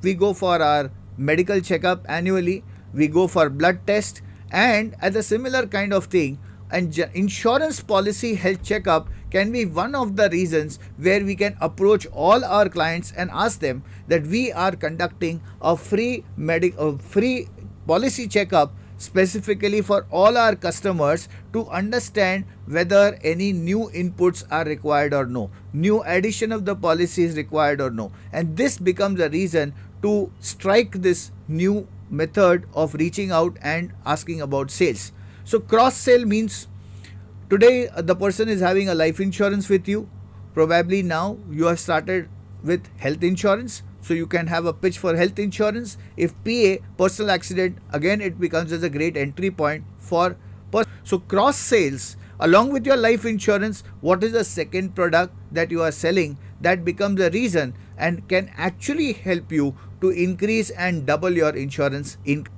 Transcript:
we go for our medical checkup annually, we go for blood test, and as a similar kind of thing, and insurance policy health checkup can be one of the reasons where we can approach all our clients and ask them that we are conducting a free policy checkup specifically for all our customers to understand whether any new inputs are required or no, new addition of the policy is required or no, and this becomes a reason to strike this new method of reaching out and asking about sales. So cross sale means today the person is having a life insurance with you, probably now you have started with health insurance, so you can have a pitch for health insurance. If PA, personal accident, again it becomes as a great entry point for so cross sales along with your life insurance. What is the second product that you are selling that becomes a reason and can actually help you to increase and double your insurance income.